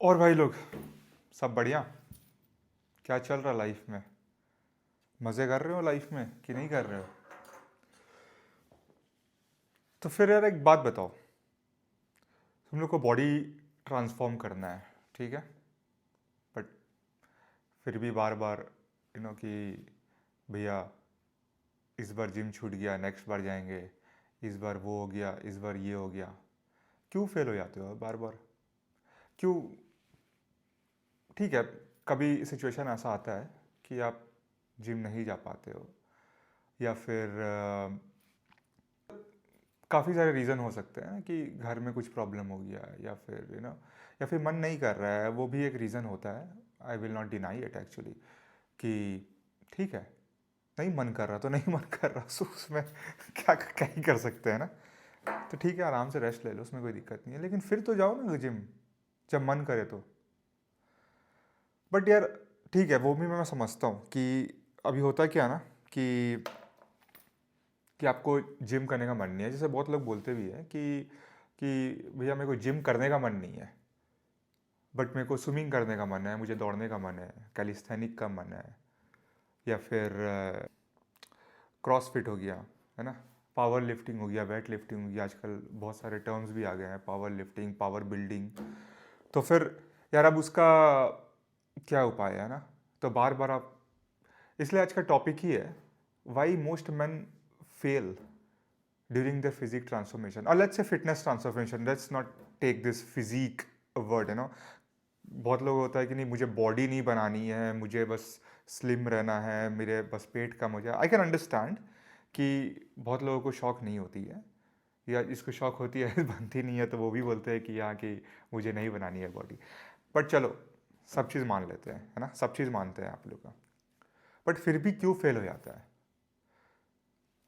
और भाई लोग सब बढ़िया। क्या चल रहा लाइफ में? मज़े कर रहे हो लाइफ में कि नहीं कर रहे हो? तो फिर यार एक बात बताओ। तुम लोग को बॉडी ट्रांसफॉर्म करना है, ठीक है? बट फिर भी बार बार कि भैया इस बार जिम छूट गया, नेक्स्ट बार जाएंगे, इस बार वो हो गया, इस बार ये हो गया। क्यों फेल हो जाते हो बार बार? क्यों? ठीक है, कभी सिचुएशन ऐसा आता है कि आप जिम नहीं जा पाते हो, या फिर काफ़ी सारे रीज़न हो सकते हैं कि घर में कुछ प्रॉब्लम हो गया है, या फिर या फिर मन नहीं कर रहा है, वो भी एक रीज़न होता है। I will not deny it actually कि ठीक है, नहीं मन कर रहा तो नहीं मन कर रहा, सो उसमें क्या क्या ही कर सकते हैं ना। तो ठीक है, आराम से रेस्ट ले लो, उसमें कोई दिक्कत नहीं है, लेकिन फिर तो जाओ ना जिम जब मन करे तो। बट यार ठीक है, वो भी मैं समझता हूँ कि अभी होता क्या है ना कि आपको जिम करने का मन नहीं है। जैसे बहुत लोग बोलते भी हैं कि भैया मेरे को जिम करने का मन नहीं है, बट मेरे को स्विमिंग करने का मन है, मुझे दौड़ने का मन है, कैलिस्थेनिक का मन है, या फिर क्रॉसफिट हो गया, है ना, पावर लिफ्टिंग हो गया, वेट लिफ्टिंग हो गया। आजकल बहुत सारे टर्म्स भी आ गए हैं, पावर लिफ्टिंग, पावर बिल्डिंग। तो फिर यार अब उसका क्या उपाय है ना? तो बार बार आप, इसलिए आज का टॉपिक ही है why most man fail during the physique transformation, or let's say fitness transformation. Let's not take this physique word, बहुत लोग होता है कि नहीं मुझे बॉडी नहीं बनानी है, मुझे बस स्लिम रहना है, मेरे बस पेट कम हो जाए। आई कैन अंडरस्टैंड कि बहुत लोगों को शौक नहीं होती है, या जिसको शौक होती है बनती नहीं है, तो वो भी बोलते हैं कि यहाँ कि मुझे नहीं बनानी है बॉडी। बट चलो, सब चीज़ मान लेते हैं, है ना, सब चीज़ मानते हैं आप लोग का। बट फिर भी क्यों फेल हो जाता है?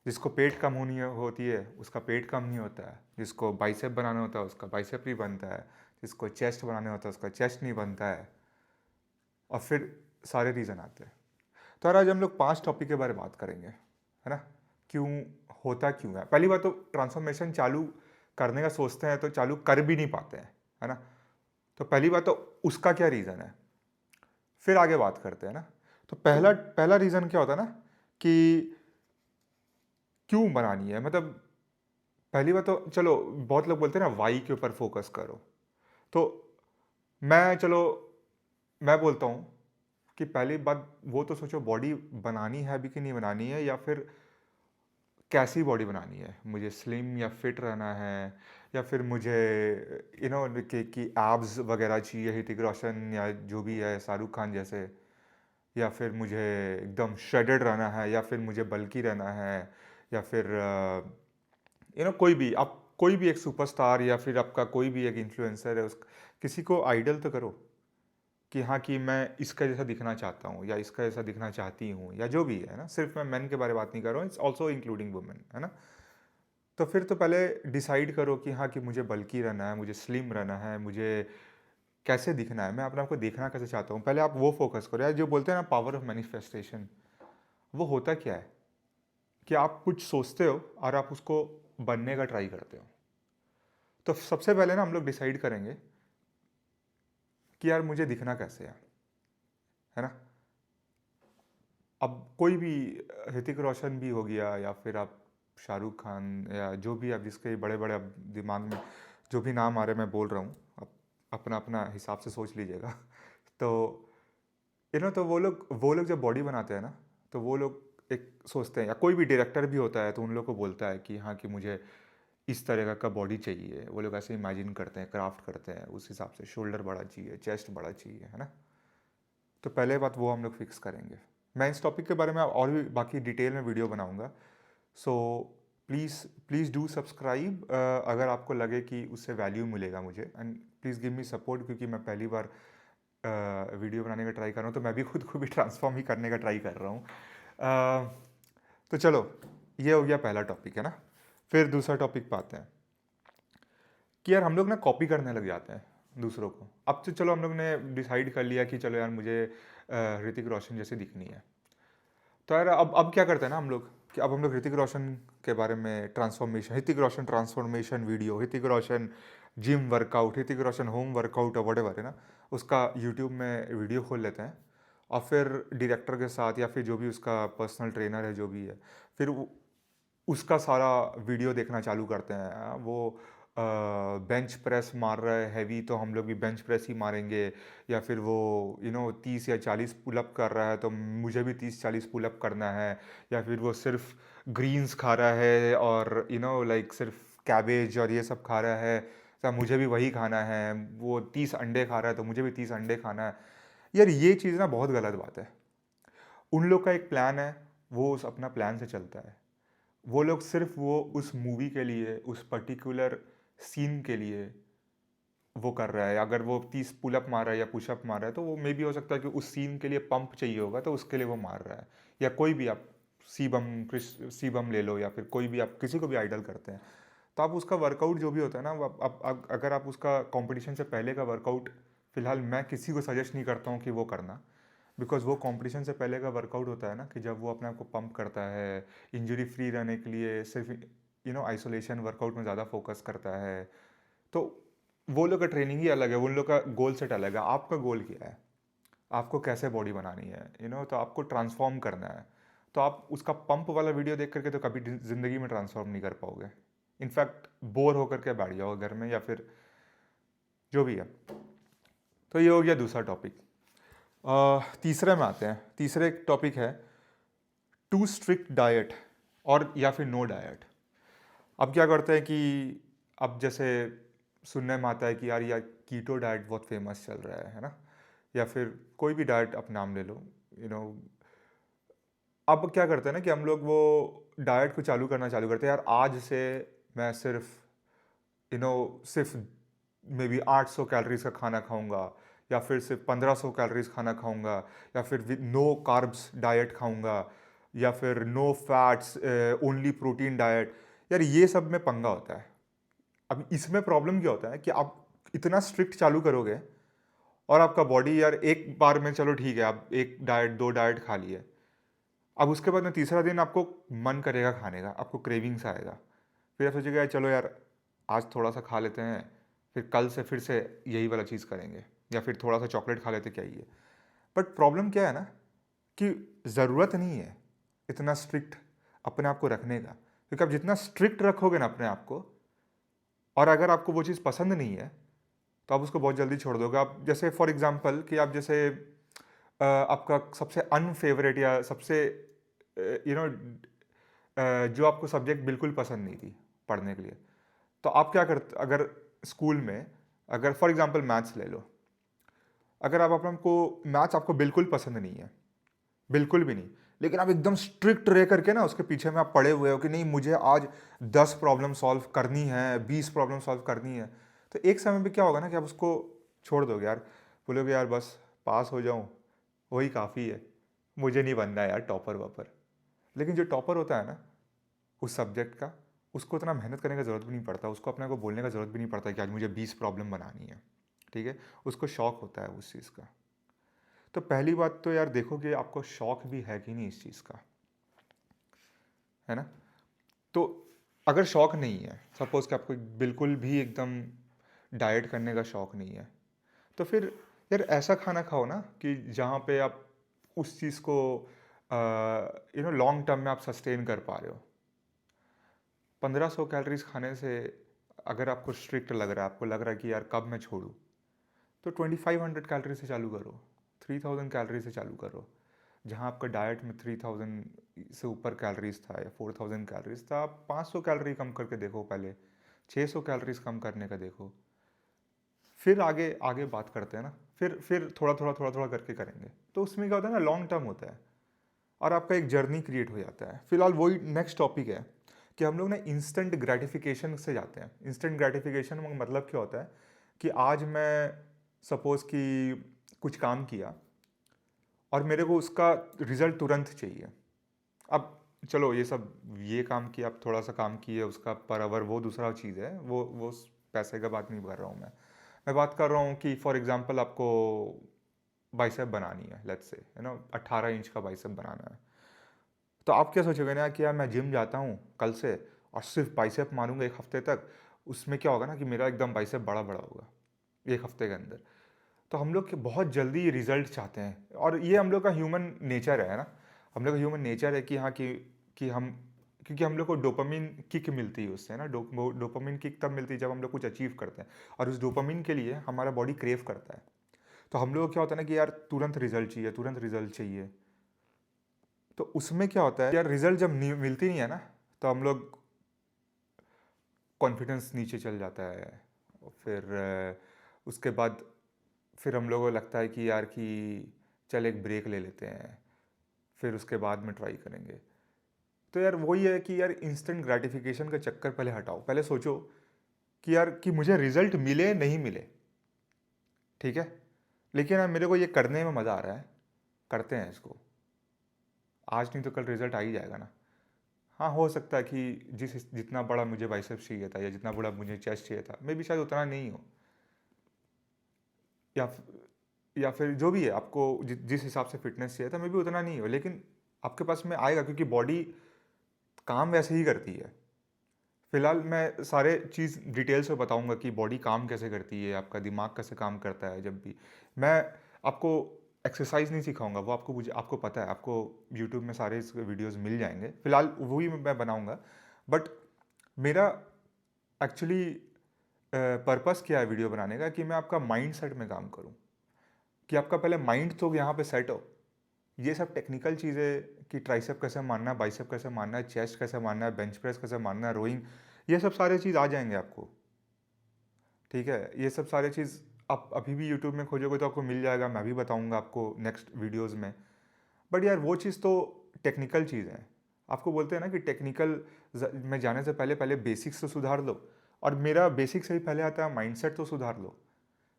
जिसको पेट कम होनी होती है उसका पेट कम नहीं होता है, जिसको बाइसेप बनाना होता है उसका बाइसेप नहीं बनता है, जिसको चेस्ट बनाना होता है उसका चेस्ट नहीं बनता है, और फिर सारे रीज़न आते हैं। तो यार आज हम लोग 5 टॉपिक के बारे में बात करेंगे, है ना। क्यों होता क्यों है? पहली बात तो ट्रांसफॉर्मेशन चालू करने का सोचते हैं तो चालू कर भी नहीं पाते हैं, है ना। तो पहली बात तो उसका क्या रीज़न है, फिर आगे बात करते हैं ना। तो पहला पहला रीज़न क्या होता है ना कि क्यों बनानी है, मतलब पहली बात तो चलो, बहुत लोग बोलते हैं ना वाई के ऊपर फोकस करो। तो मैं चलो मैं बोलता हूँ कि पहली बात वो तो सोचो, बॉडी बनानी है अभी कि नहीं बनानी है, या फिर कैसी बॉडी बनानी है। मुझे स्लिम या फिट रहना है, या फिर मुझे कि एब्स वगैरह चाहिए, ऋतिक रोशन या जो भी है, शाहरुख खान जैसे, या फिर मुझे एकदम श्रेडेड रहना है, या फिर मुझे बल्की रहना है, या फिर कोई भी आप, कोई भी एक सुपरस्टार, या फिर आपका कोई भी एक इन्फ्लुएंसर है, उस किसी को आइडल तो करो कि हाँ कि मैं इसका जैसा दिखना चाहता हूँ, या इसका जैसा दिखना चाहती हूँ, या जो भी है ना। सिर्फ मैं मेन के बारे में बात नहीं कर रहा हूँ, इट्स ऑल्सो इंक्लूडिंग वुमेन, है ना। तो फिर तो पहले डिसाइड करो कि हाँ कि मुझे बल्की रहना है, मुझे स्लिम रहना है, मुझे कैसे दिखना है, मैं अपने आप को देखना कैसे चाहता हूँ। पहले आप वो फोकस करो यार। जो बोलते हैं ना पावर ऑफ मैनिफेस्टेशन, वो होता क्या है कि आप कुछ सोचते हो और आप उसको बनने का ट्राई करते हो। तो सबसे पहले ना हम लोग डिसाइड करेंगे कि यार मुझे दिखना कैसे है ना। अब कोई भी, ऋतिक रोशन भी हो गया, या फिर आप शाहरुख खान, या जो भी आप जिसके बड़े बड़े अब दिमाग में जो भी नाम आ रहे हैं मैं बोल रहा हूँ, आप अपना अपना हिसाब से सोच लीजिएगा। तो तो वो लोग जब बॉडी बनाते हैं ना, तो वो लोग एक सोचते हैं, या कोई भी डायरेक्टर भी होता है तो उन लोग को बोलता है कि हाँ कि मुझे इस तरह का बॉडी चाहिए। वो लोग ऐसे इमेजिन करते हैं, क्राफ्ट करते हैं उस हिसाब से, शोल्डर बड़ा चाहिए, चेस्ट बड़ा चाहिए, है ना। तो पहले बात वो हम लोग फिक्स करेंगे। मैं इस टॉपिक के बारे में और भी बाकी डिटेल में वीडियो बनाऊंगा। So please please do subscribe, अगर आपको लगे कि उससे वैल्यू मिलेगा मुझे, and please give me support, क्योंकि मैं पहली बार वीडियो बनाने का ट्राई कर रहा हूँ, तो मैं भी खुद को भी ट्रांसफॉर्म ही करने का ट्राई कर रहा हूँ। तो चलो, ये हो गया पहला टॉपिक, है ना। फिर दूसरा टॉपिक पे आते हैं कि यार हम लोग ना कॉपी करने लग जाते हैं दूसरों को। अब तो चलो हम लोग ने डिसाइड कर लिया कि चलो यार मुझे ऋतिक रोशन जैसी दिखनी है। तो यार अब क्या करते हैं ना हम लोग कि अब हम लोग ऋतिक रोशन के बारे में, transformation, Hrithik Roshan transformation video, Hrithik Roshan gym workout, Hrithik Roshan home workout और व्हाटएवर है ना, उसका यूट्यूब में वीडियो खोल लेते हैं और फिर डायरेक्टर के साथ या फिर जो भी उसका पर्सनल ट्रेनर है जो भी है, फिर उसका सारा वीडियो देखना चालू करते हैं। वो बेंच प्रेस मार रहा है हैवी, तो हम लोग भी बेंच प्रेस ही मारेंगे। या फिर वो 30 या 40 पुलअप कर रहा है, तो मुझे भी 30-40 पुलअप करना है। या फिर वो सिर्फ ग्रीन्स खा रहा है और लाइक सिर्फ कैबेज और ये सब खा रहा है, तो मुझे भी वही खाना है। वो 30 अंडे खा रहा है, तो मुझे भी 30 अंडे खाना है। यार ये चीज़ ना बहुत गलत बात है। उन लोग का एक प्लान है, वो उस अपना प्लान से चलता है। वो लोग सिर्फ वो उस मूवी के लिए, उस पर्टिकुलर सीन के लिए वो कर रहा है। अगर वो 30 पुलअप मार रहा है या पुशअप मार रहा है, तो वो मे बी हो सकता है कि उस सीन के लिए पंप चाहिए होगा, तो उसके लिए वो मार रहा है। या कोई भी आप सीबम ले लो, या फिर कोई भी आप किसी को भी आइडल करते हैं, तो आप उसका वर्कआउट जो भी होता है ना, वो अगर आप उसका कंपटीशन से पहले का वर्कआउट, फिलहाल मैं किसी को सजेस्ट नहीं करता हूँ कि वो करना। बिकॉज वो कंपटीशन से पहले का वर्कआउट होता है ना, कि जब वो अपने आप को पंप करता है इंजरी फ्री रहने के लिए, सिर्फ आइसोलेशन वर्कआउट में ज़्यादा फोकस करता है। तो वो लोग का ट्रेनिंग ही अलग है, उन लोग का गोल सेट अलग है। आपका गोल क्या है? आपको कैसे बॉडी बनानी है, तो आपको ट्रांसफॉर्म करना है। तो आप उसका पंप वाला वीडियो देख करके तो कभी ज़िंदगी में ट्रांसफॉर्म नहीं कर पाओगे। इनफैक्ट बोर होकर के बैठ जाओगे घर में, या फिर जो भी है। तो ये हो गया दूसरा टॉपिक। तीसरे में आते हैं। तीसरे टॉपिक है टू स्ट्रिक्ट डाइट और या फिर नो डाइट। अब क्या करते हैं कि अब जैसे सुनने में आता है कि यार कीटो डाइट बहुत फेमस चल रहा है ना, या फिर कोई भी डाइट आप नाम ले लो। यू नो अब क्या करते हैं ना कि हम लोग वो डाइट को चालू करते हैं। यार आज से मैं सिर्फ मे बी 800 कैलोरीज का खाना खाऊंगा, या फिर सिर्फ 1500 कैलोरीज खाना खाऊंगा, या फिर विद नो कार्ब्स डाइट खाऊंगा, या फिर no fats only protein diet. यार ये सब में पंगा होता है। अब इसमें प्रॉब्लम क्या होता है कि आप इतना स्ट्रिक्ट चालू करोगे, और आपका बॉडी यार एक बार में चलो ठीक है, आप एक डाइट दो डाइट खा लिए, अब उसके बाद में तीसरा दिन आपको मन करेगा खाने का, आपको क्रेविंग्स आएगा। फिर आप सोचेगा चलो यार आज थोड़ा सा खा लेते हैं, फिर कल से फिर से यही वाला चीज़ करेंगे, या फिर थोड़ा सा चॉकलेट खा लेते, क्या ही है। बट प्रॉब्लम क्या है ना, कि ज़रूरत नहीं है इतना स्ट्रिक्ट अपने आप को रखने का। क्योंकि आप जितना स्ट्रिक्ट रखोगे ना अपने आप को, और अगर आपको वो चीज़ पसंद नहीं है, तो आप उसको बहुत जल्दी छोड़ दोगे। आप जैसे फॉर एग्जांपल कि आप जैसे आपका सबसे अनफेवरेट या सबसे यू नो जो आपको सब्जेक्ट बिल्कुल पसंद नहीं थी पढ़ने के लिए, तो आप क्या करते, अगर स्कूल में, अगर फॉर एग्जांपल मैथ्स ले लो, अगर आप अपने को मैथ्स आपको बिल्कुल पसंद नहीं है, बिल्कुल भी नहीं, लेकिन आप एकदम स्ट्रिक्ट रह करके ना उसके पीछे में आप पड़े हुए हो कि नहीं मुझे आज 10 प्रॉब्लम सॉल्व करनी है, 20 प्रॉब्लम सॉल्व करनी है, तो एक समय पे क्या होगा ना कि आप उसको छोड़ दोगे यार। बोलोगे यार बस पास हो जाऊं, वही काफ़ी है, मुझे नहीं बनना है यार टॉपर वापर। लेकिन जो टॉपर होता है ना उस सब्जेक्ट का, उसको इतना मेहनत करने का ज़रूरत भी नहीं पड़ता, उसको अपने को बोलने का ज़रूरत भी नहीं पड़ता कि आज मुझे 20 प्रॉब्लम बनानी है। ठीक है, उसको शौक होता है उस चीज़ का। तो पहली बात तो यार देखो कि आपको शौक भी है कि नहीं इस चीज़ का, है ना। तो अगर शौक नहीं है, सपोज कि आपको बिल्कुल भी एकदम डाइट करने का शौक नहीं है, तो फिर यार ऐसा खाना खाओ ना कि जहाँ पे आप उस चीज़ को लॉन्ग टर्म में आप सस्टेन कर पा रहे हो। 1500 कैलोरीज खाने से अगर आपको स्ट्रिक्ट लग रहा है, आपको लग रहा है कि यार कब मैं छोड़ूं, तो 2500 कैलोरी से चालू करो, 3000 कैलोरी से चालू करो। जहाँ आपका डाइट में 3000 से ऊपर कैलोरीज था या 4000 कैलोरीज था, आप 500 कैलोरी कम करके देखो पहले, 600 कैलोरीज कम करने का देखो। फिर आगे आगे बात करते हैं ना, फिर थोड़ा थोड़ा करके करेंगे, तो उसमें क्या होता है ना, लॉन्ग टर्म होता है और आपका एक जर्नी क्रिएट हो जाता है। फिलहाल वही नेक्स्ट टॉपिक है कि हम लोग ना इंस्टेंट ग्रेटिफिकेशन से जाते हैं। इंस्टेंट ग्रेटिफिकेशन का मतलब क्या होता है कि आज मैं सपोज कि कुछ काम किया और मेरे को उसका रिजल्ट तुरंत चाहिए। अब चलो ये काम किया, अब थोड़ा सा काम किए उसका पर आवर, वो दूसरा चीज़ है, वो पैसे का बात नहीं कर रहा हूँ मैं बात कर रहा हूँ कि फॉर एग्जांपल आपको बाइसेप बनानी है, लेट्स से 18 इंच का बाइसेप बनाना है। तो आप क्या सोचोगे ना कि यार मैं जिम जाता हूँ कल से और सिर्फ बाइसेप मारूंगा एक हफ्ते तक, उसमें क्या होगा ना कि मेरा एकदम बाइसेप बड़ा बड़ा होगा 1 हफ्ते के अंदर। तो हम लोग बहुत जल्दी रिजल्ट चाहते हैं, और ये हम लोग का ह्यूमन नेचर है ना। हम लोग का ह्यूमन नेचर है कि हाँ कि हम, क्योंकि हम लोग को डोपामिन किक मिलती है उससे ना। डोपामिन किक तब मिलती है जब हम लोग कुछ अचीव करते हैं, और उस डोपामिन के लिए हमारा बॉडी क्रेव करता है। तो हम लोग को क्या होता है ना कि यार तुरंत रिजल्ट चाहिए, तुरंत रिजल्ट चाहिए। तो उसमें क्या होता है यार, रिजल्ट जब मिलती नहीं है ना, तो हम लोग कॉन्फिडेंस नीचे चल जाता है। और फिर उसके बाद फिर हम लोगों को लगता है कि यार कि चल एक ब्रेक ले लेते हैं, फिर उसके बाद में ट्राई करेंगे। तो यार वही है कि यार इंस्टेंट ग्रेटिफिकेशन का चक्कर पहले हटाओ। पहले सोचो कि यार कि मुझे रिजल्ट मिले नहीं मिले, ठीक है, लेकिन यार मेरे को ये करने में मज़ा आ रहा है, करते हैं इसको। आज नहीं तो कल रिजल्ट आ ही जाएगा ना। हाँ, हो सकता है कि जितना बड़ा मुझे बाइसेप्स चाहिए था या जितना बड़ा मुझे चेस्ट चाहिए था, मे भी शायद उतना नहीं हो, या या फिर जो भी है आपको जिस हिसाब से फिटनेस चाहिए था, मे भी उतना नहीं हो, लेकिन आपके पास में आएगा, क्योंकि बॉडी काम वैसे ही करती है। फिलहाल मैं सारे चीज़ डिटेल से बताऊंगा कि बॉडी काम कैसे करती है, आपका दिमाग कैसे काम करता है। जब भी मैं आपको एक्सरसाइज नहीं सिखाऊंगा, वो आपको मुझे आपको पता है, आपको यूट्यूब में सारे वीडियोस मिल जाएंगे। फिलहाल वही मैं बनाऊंगा। बट मेरा एक्चुअली पर्पस क्या है वीडियो बनाने का, कि मैं आपका माइंड सेट में काम करूं, कि आपका पहले माइंड तो यहाँ पे सेट हो। ये सब टेक्निकल चीज़ें कि ट्राइसेप कैसे मारना है, बाइसेप कैसे मारना है, चेस्ट कैसे मारना है, बेंच प्रेस कैसे मारना है, रोइंग, ये सब सारे चीज़ आ जाएंगे आपको, ठीक है। ये सब सारे चीज़ आप अभी भी यूट्यूब में खोजोगे तो आपको मिल जाएगा, मैं भी बताऊंगा आपको नेक्स्ट वीडियोस में। बट यार वो चीज़ तो टेक्निकल चीज़ है। आपको बोलते हैं ना कि टेक्निकल में जाने से पहले पहले बेसिक्स तो सुधार लो, और मेरा बेसिक से ही पहले आता है माइंडसेट तो सुधार लो।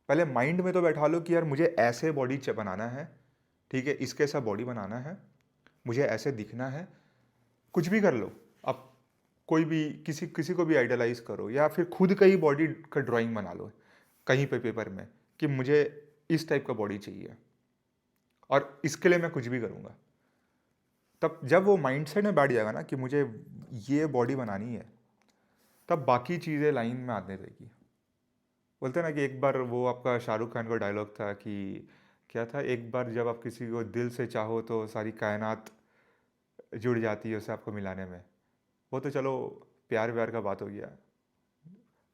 पहले माइंड में तो बैठा लो कि यार मुझे ऐसे बॉडी बनाना है, ठीक है, इसके ऐसा बॉडी बनाना है, मुझे ऐसे दिखना है। कुछ भी कर लो आप, कोई भी किसी किसी को भी आइडलाइज करो, या फिर खुद का ही बॉडी का ड्राइंग बना लो कहीं पे पेपर में, कि मुझे इस टाइप का बॉडी चाहिए और इसके लिए मैं कुछ भी करूँगा। तब जब वो माइंडसेट में बैठ जाएगा ना कि मुझे ये बॉडी बनानी है, तब बाकी चीज़ें लाइन में आने रहेगी। बोलते हैं ना कि एक बार वो आपका शाहरुख खान का डायलॉग था कि क्या था, एक बार जब आप किसी को दिल से चाहो तो सारी कायनात जुड़ जाती है उसे आपको मिलाने में। वो तो चलो प्यार व्यार का बात हो गया,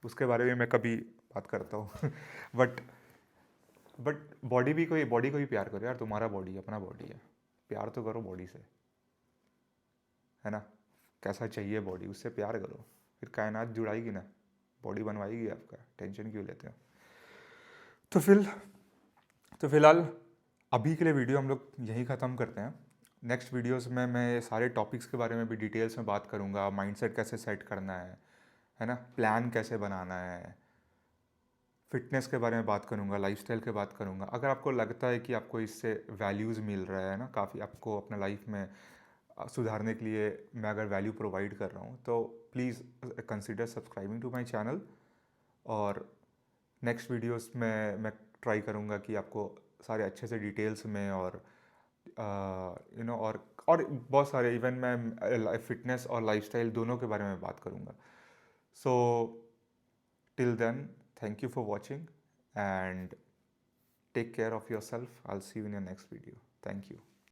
उसके बारे में मैं कभी बात करता हूँ। बट बट बॉडी को ही प्यार करो यार, तुम्हारा बॉडी अपना बॉडी है, प्यार तो करो बॉडी से, है ना। कैसा चाहिए बॉडी, उससे प्यार करो, फिर कायनात जुड़ाएगी ना, बॉडी बनवाएगी आपका, टेंशन क्यों लेते हो। तो फिर तो फिलहाल अभी के लिए वीडियो हम लोग यहीं ख़त्म करते हैं। नेक्स्ट वीडियोस में मैं सारे टॉपिक्स के बारे में भी डिटेल्स में बात करूँगा, माइंडसेट कैसे सेट करना है ना, प्लान कैसे बनाना है, फिटनेस के बारे में बात करूँगा, लाइफस्टाइल के बात करूँगा। अगर आपको लगता है कि आपको इससे वैल्यूज़ मिल रहा है ना, काफ़ी आपको अपना लाइफ में सुधारने के लिए मैं अगर वैल्यू प्रोवाइड कर रहा हूँ, तो please consider subscribing to my channel. और नेक्स्ट वीडियोस में मैं ट्राई करूँगा कि आपको सारे अच्छे से डिटेल्स में, और और बहुत सारे, इवन मैं फिटनेस और लाइफस्टाइल दोनों के बारे में बात करूँगा। So till then, thank you for watching and take care of yourself. I'll see you in your next video. Thank you.